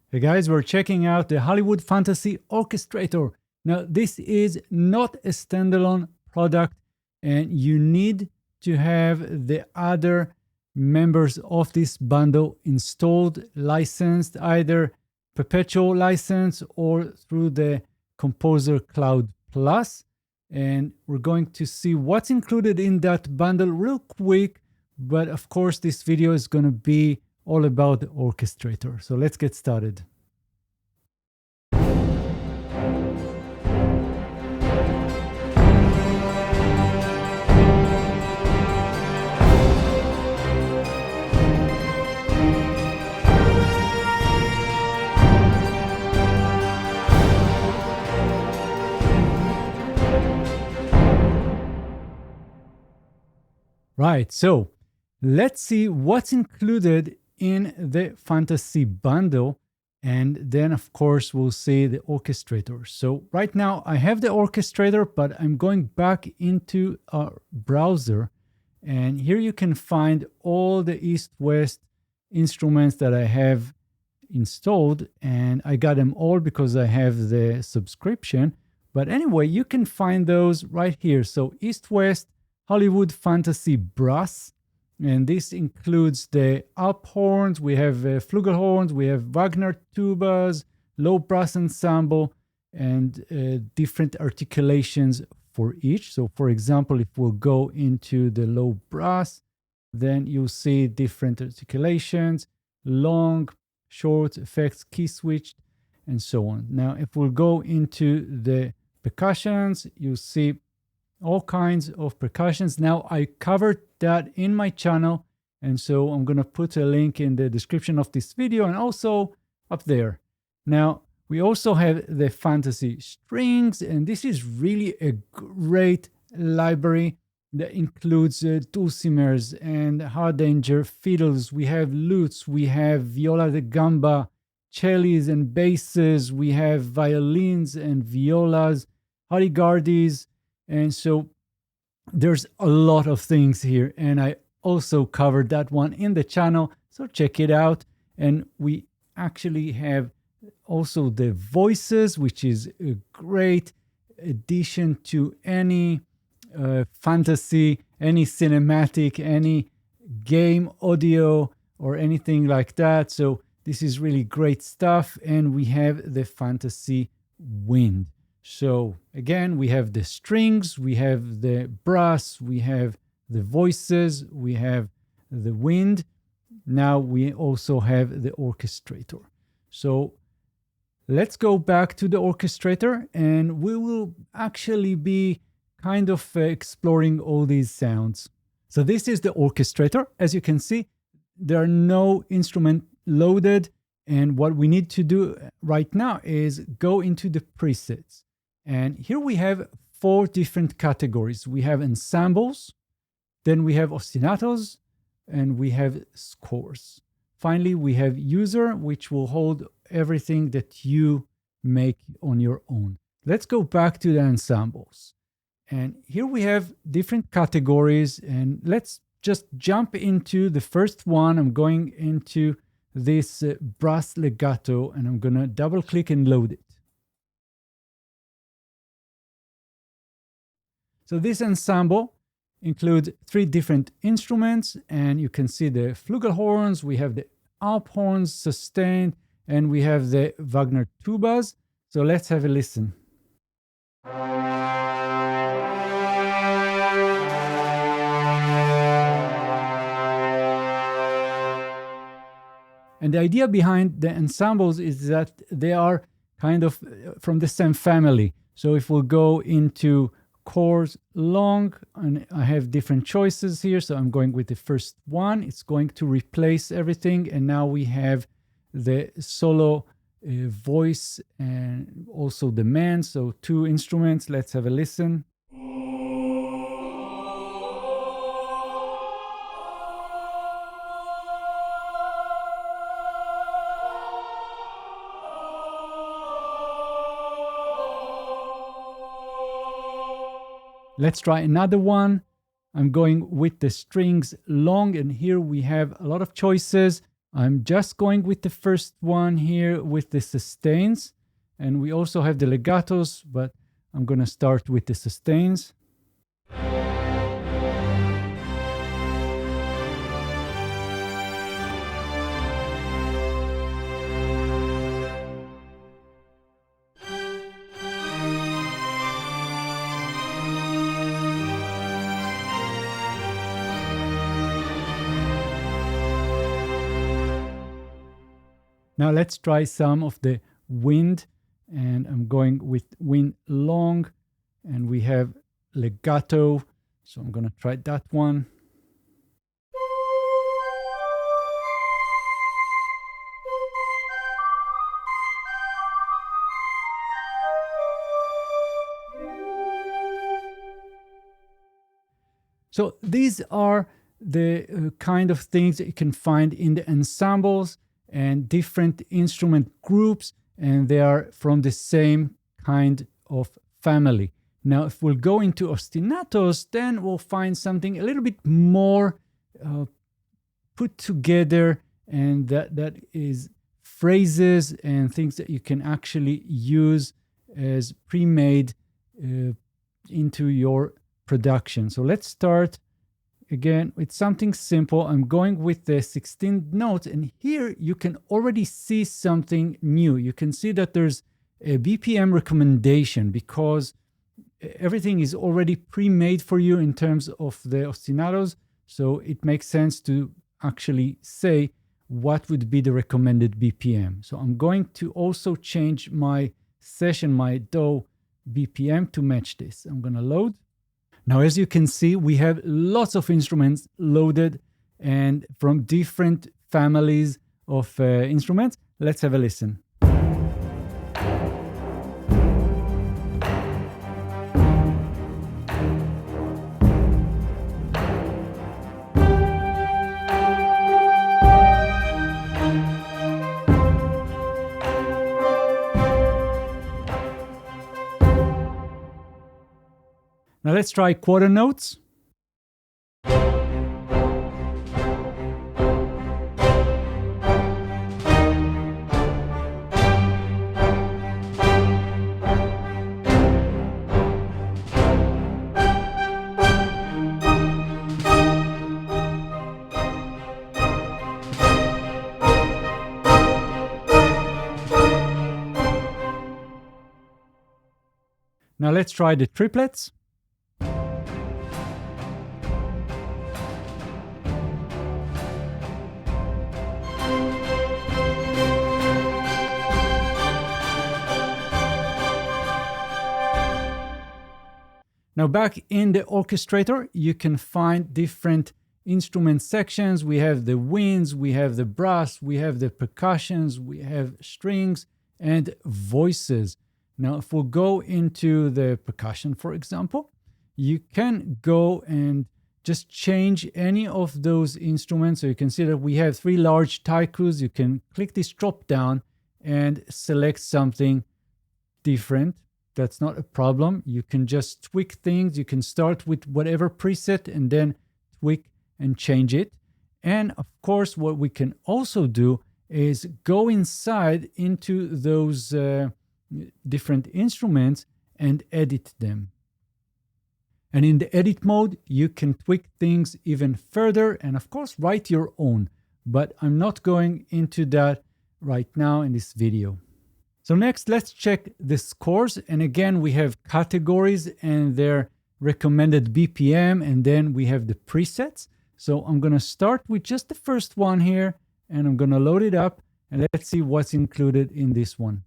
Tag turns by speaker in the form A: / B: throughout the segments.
A: Hey guys, we're checking out the Hollywood Fantasy Orchestrator. Now, this is not a standalone product, and you need to have the other members of this bundle installed, licensed, either perpetual license or through the Composer Cloud Plus. And we're going to see what's included in that bundle real quick. But of course, this video is going to be all about the orchestrator. So let's get started. Right, so let's see what's included in the Fantasy bundle, and then of course we'll see the orchestrator. So right now I have the orchestrator, but I'm going back into our browser, and here you can find all the EastWest instruments that I have installed, and I got them all because I have the subscription. But anyway, you can find those right here. So EastWest Hollywood Fantasy Brass, and this includes the up horns, we have flugelhorns, we have Wagner tubas, low brass ensemble, and different articulations for each. So for example, if we'll go into the low brass, then you'll see different articulations, long, short, effects, key switched, and so on. Now, if we'll go into the percussions, you'll see all kinds of percussions. Now, I covered that in my channel, and so I'm going to put a link in the description of this video and also up there. Now, we also have the Fantasy strings, and this is really a great library that includes dulcimers and hardanger fiddles. We have lutes, we have viola da gamba, cellos and basses, we have violins and violas, hurdy-gurdies. And so there's a lot of things here, and I also covered that one in the channel, so check it out. And we actually have also the voices, which is a great addition to any fantasy, any cinematic, any game audio or anything like that. So this is really great stuff. And we have the Fantasy wind. So again, we have the strings, we have the brass, we have the voices, we have the wind. Now we also have the orchestrator. So let's go back to the orchestrator, and we will actually be kind of exploring all these sounds. So this is the orchestrator. As you can see, there are no instrument loaded. And what we need to do right now is go into the presets. And here we have 4 different categories. We have ensembles, then we have ostinatos, and we have scores. Finally, we have user, which will hold everything that you make on your own. Let's go back to the ensembles. And here we have different categories, and let's just jump into the first one. I'm going into this brass legato, and I'm gonna double click and load it. So this ensemble includes 3 different instruments, and you can see the flugelhorns, we have the alp horns, sustained, and we have the Wagner tubas. So let's have a listen. And the idea behind the ensembles is that they are kind of from the same family. So if we'll go into chords long, and I have different choices here, so I'm going with the first one. It's going to replace everything, and now we have the solo voice and also the man, so 2 instruments. Let's have a listen. Let's try another one. I'm going with the strings long, and here we have a lot of choices. I'm just going with the first one here with the sustains, and we also have the legatos, but I'm going to start with the sustains. Now let's try some of the wind, and I'm going with wind long, and we have legato, so I'm going to try that one. So these are the kind of things that you can find in the ensembles and different instrument groups, and they are from the same kind of family. Now, if we'll go into ostinatos, then we'll find something a little bit more put together, and that is phrases and things that you can actually use as pre-made into your production. So let's start again with something simple. I'm going with the 16 notes, and here you can already see something new. You can see that there's a BPM recommendation because everything is already pre-made for you in terms of the ostinatos. So it makes sense to actually say what would be the recommended BPM. So I'm going to also change my session, my DAW BPM to match this. I'm going to load. Now, as you can see, we have lots of instruments loaded and from different families of instruments. Let's have a listen. Now let's try quarter notes. Now let's try the triplets. Now back in the orchestrator, you can find different instrument sections. We have the winds, we have the brass, we have the percussions, we have strings and voices. Now, if we'll go into the percussion, for example, you can go and just change any of those instruments. So you can see that we have 3 large taikus. You can click this drop down and select something different. That's not a problem. You can just tweak things. You can start with whatever preset and then tweak and change it. And of course, what we can also do is go inside into those different instruments and edit them. And in the edit mode, you can tweak things even further and of course write your own. But I'm not going into that right now in this video. So next, let's check the scores. And again, we have categories and their recommended BPM, and then we have the presets. So I'm going to start with just the first one here, and I'm going to load it up, and let's see what's included in this one.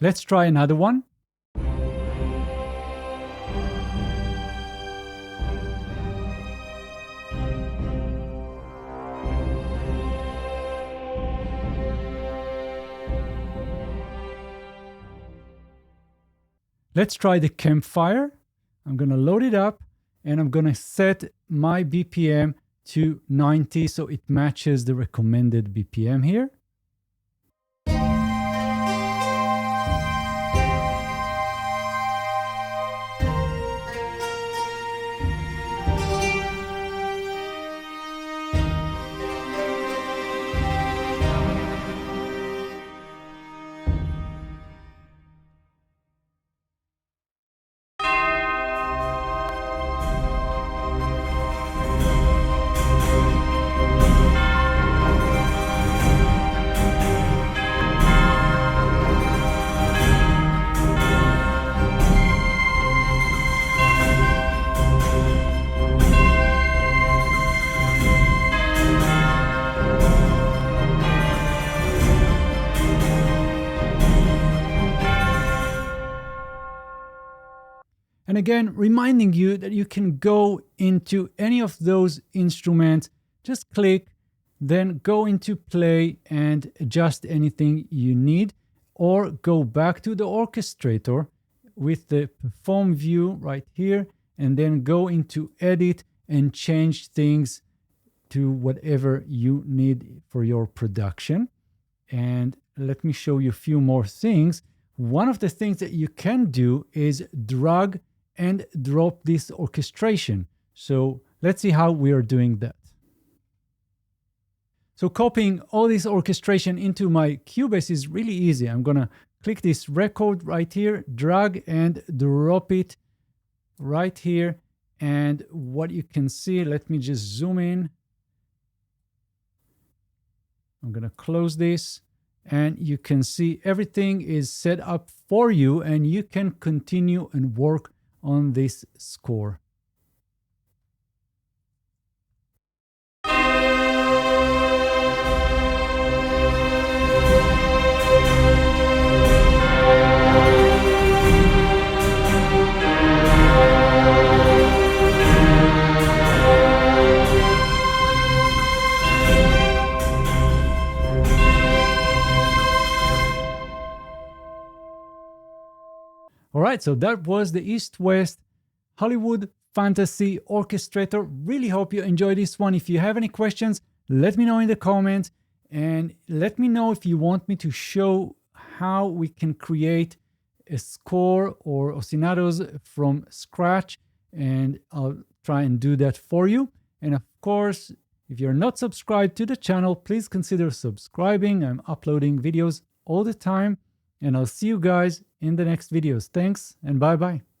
A: Let's try another one. Let's try the campfire. I'm going to load it up and I'm going to set my BPM to 90 so it matches the recommended BPM here. And again, reminding you that you can go into any of those instruments, just click, then go into play and adjust anything you need, or go back to the orchestrator with the perform view right here, and then go into edit and change things to whatever you need for your production. And let me show you a few more things. One of the things that you can do is drag and drop this orchestration. So let's see how we are doing that. So copying all this orchestration into my Cubase is really easy. I'm gonna click this record right here, drag and drop it right here. And what you can see, let me just zoom in. I'm gonna close this and you can see everything is set up for you and you can continue and work on this score. All right, so that was the EastWest Hollywood Fantasy Orchestrator. Really hope you enjoyed this one. If you have any questions, let me know in the comments, and let me know if you want me to show how we can create a score or ostinatos from scratch, and I'll try and do that for you. And of course, if you're not subscribed to the channel, please consider subscribing. I'm uploading videos all the time, and I'll see you guys in the next videos. Thanks and bye-bye.